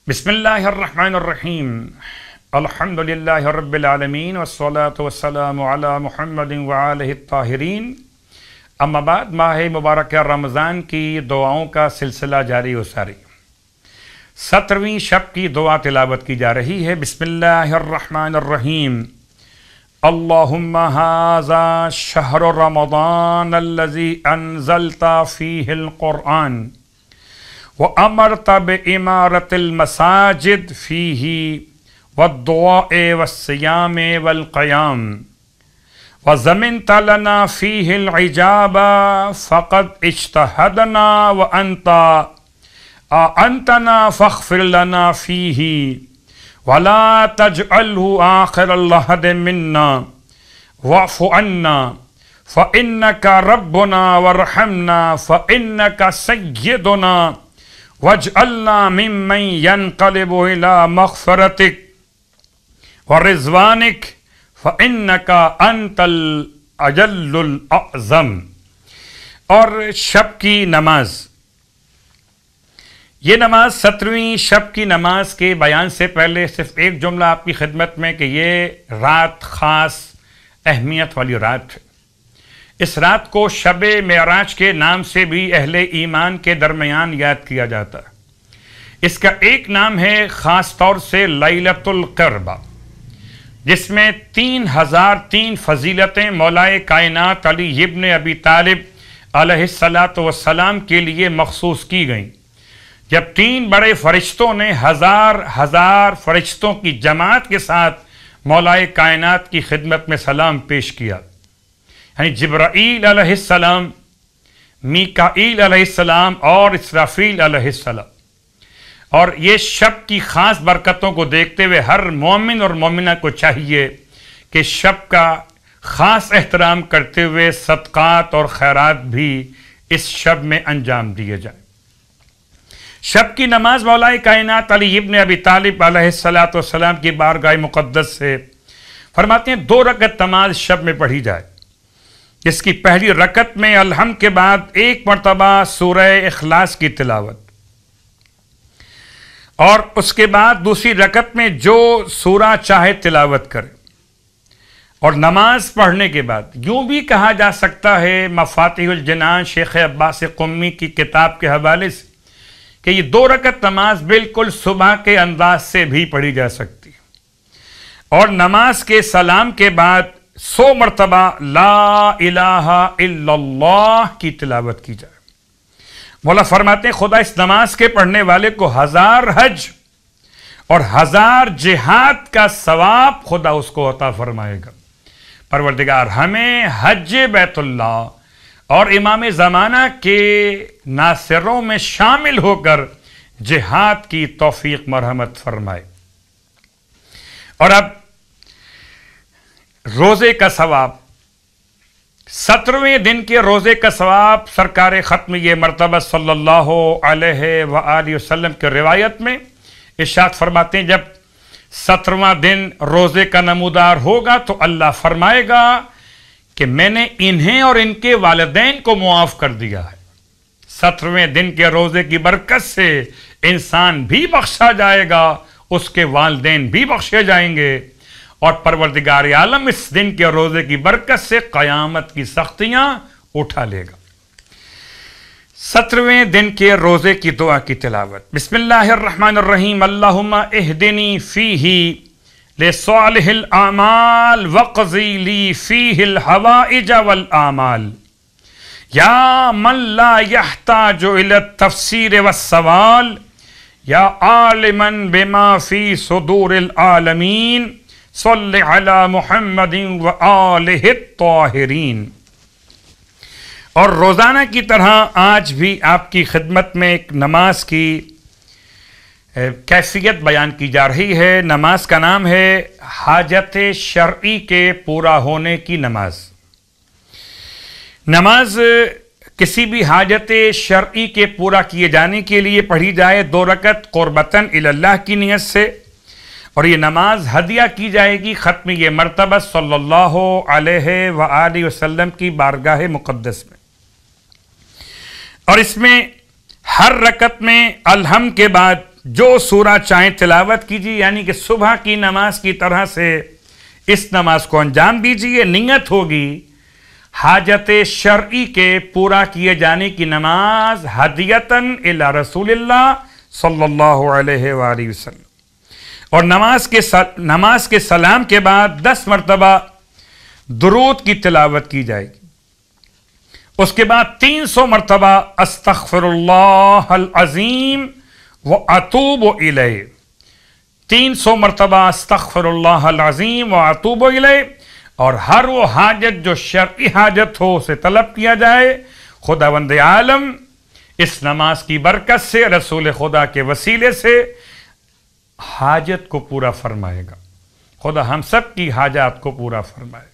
بسم اللہ الرحمن الرحیم الحمدللہ رب العالمین والصلاة والسلام علی محمد وآلہ الطاہرین اما بعد ماہ مبارکہ رمضان کی دعاؤں کا سلسلہ جاری و ساری 17ویں شب کی دعا تلاوت کی جا رہی ہے۔ بسم اللہ الرحمن الرحیم اللہم ھذا شہر رمضان الذی انزلت فیہ القرآن وَأَمَرْتَ بِإِمَارَةِ الْمَسَاجِدِ فِيهِ وَالدُّعَاءِ وَالصِّيَامِ وَالْقِيَامِ وَزَمِنْتَ لَنَا فِيهِ الْعِجَابَ فَقَدْ اجْتَهَدْنَا وَأَنْتَ أَنْتَنَا فَاغْفِرْ لَنَا فِيهِ وَلَا تَجْعَلْهُ آخِرَ الْعَهْدِ مِنَّا وَاعْفُ عَنَّا فَإِنَّكَ رَبُّنَا وَارْحَمْنَا فَإِنَّكَ سَيِّدُنَا وَاجْعَلْنَا مِمَّن يَنْقَلِبُ إِلَى مَغْفِرَتِكَ وَرِضْوَانِكَ فَإِنَّكَ أَنْتَ الْأَجَلُّ الْأَعْظَمُ۔ اور شب کی نماز، یہ نماز 17ویں شب کی نماز کے بیان سے پہلے صرف ایک جملہ آپ کی خدمت میں کہ یہ رات خاص اہمیت والی رات ہے۔ اس رات کو شب معراج کے نام سے بھی اہل ایمان کے درمیان یاد کیا جاتا ہے۔ اس کا ایک نام ہے خاص طور سے لیلۃ القربہ، جس میں 3003 فضیلتیں مولائے کائنات علی ابن ابی طالب علیہ السلام کے لیے مخصوص کی گئیں، جب 3 بڑے فرشتوں نے ہزار فرشتوں کی جماعت کے ساتھ مولائے کائنات کی خدمت میں سلام پیش کیا، یعنی جبرائیل علیہ السلام، میکائیل علیہ السلام اور اسرافیل علیہ السلام۔ اور یہ شب کی خاص برکتوں کو دیکھتے ہوئے ہر مومن اور مومنہ کو چاہیے کہ شب کا خاص احترام کرتے ہوئے صدقات اور خیرات بھی اس شب میں انجام دیے جائیں۔ شب کی نماز مولائے کائنات علی ابن ابی طالب علیہ السلام کی بارگاہ مقدس سے فرماتے ہیں 2 رکعت نماز شب میں پڑھی جائے، جس کی پہلی رکعت میں الحمد کے بعد 1 مرتبہ سورہ اخلاص کی تلاوت، اور اس کے بعد دوسری رکعت میں جو سورہ چاہے تلاوت کرے۔ اور نماز پڑھنے کے بعد یوں بھی کہا جا سکتا ہے مفاتیح الجنان شیخ عباس قمی کی کتاب کے حوالے سے کہ یہ 2 رکعت نماز بالکل صبح کے انداز سے بھی پڑھی جا سکتی ہے، اور نماز کے سلام کے بعد 100 مرتبہ لا الہ الا اللہ کی تلاوت کی جائے۔ مولا فرماتے ہیں خدا اس نماز کے پڑھنے والے کو 1000 حج اور 1000 جہاد کا ثواب خدا اس کو عطا فرمائے گا۔ پروردگار ہمیں حج بیت اللہ اور امام زمانہ کے ناصروں میں شامل ہو کر جہاد کی توفیق مرحمت فرمائے۔ اور اب روزے کا ثواب، 17ویں دن کے روزے کا ثواب سرکار ختم یہ مرتبہ صلی اللہ علیہ وآلہ وسلم کے روایت میں ارشاد فرماتے ہیں جب 17واں دن روزے کا نمودار ہوگا تو اللہ فرمائے گا کہ میں نے انہیں اور ان کے والدین کو معاف کر دیا ہے۔ 17ویں دن کے روزے کی برکت سے انسان بھی بخشا جائے گا، اس کے والدین بھی بخشے جائیں گے، اور پروردگار عالم اس دن کے روزے کی برکت سے قیامت کی سختیاں اٹھا لے گا۔ 17ویں دن کے روزے کی دعا کی تلاوت۔ بسم اللہ الرحمن الرحیم اللہم اہدنی فیہ لصالح الاعمال وقضی لی فیہ الحوائج والآمال یا من لا یحتاج الی التفسیر والسوال یا عالما بما فی صدور العالمین صلی علی محمد وآلہ الطاہرین۔ اور روزانہ کی طرح آج بھی آپ کی خدمت میں ایک نماز کی کیفیت بیان کی جا رہی ہے۔ نماز کا نام ہے حاجت شرعی کے پورا ہونے کی نماز۔ نماز کسی بھی حاجت شرعی کے پورا کیے جانے کے لیے پڑھی جائے 2 رکعت قربتاً الی اللہ کی نیت سے، اور یہ نماز ہدیہ کی جائے گی ختم یہ مرتبہ صلی اللہ علیہ وآلہ وسلم کی بارگاہ مقدس میں۔ اور اس میں ہر رکعت میں الحمد کے بعد جو سورہ چاہیں تلاوت کیجیے، یعنی کہ صبح کی نماز کی طرح سے اس نماز کو انجام دیجیے۔ نیت ہوگی حاجت شرعی کے پورا کیے جانے کی نماز ہدیتاً الی رسول اللہ صلی اللہ علیہ وآلہ وسلم، اور نماز کے سلام کے بعد 10 مرتبہ درود کی تلاوت کی جائے گی۔ اس کے بعد 300 مرتبہ استغفر اللہ العظیم واتوب الیہ، 300 مرتبہ استغفر اللہ العظیم واتوب الیہ، اور ہر وہ حاجت جو شرعی حاجت ہو اسے طلب کیا جائے۔ خداوند عالم اس نماز کی برکت سے، رسول خدا کے وسیلے سے حاجت کو پورا فرمائے گا۔ خدا ہم سب کی حاجات کو پورا فرمائے۔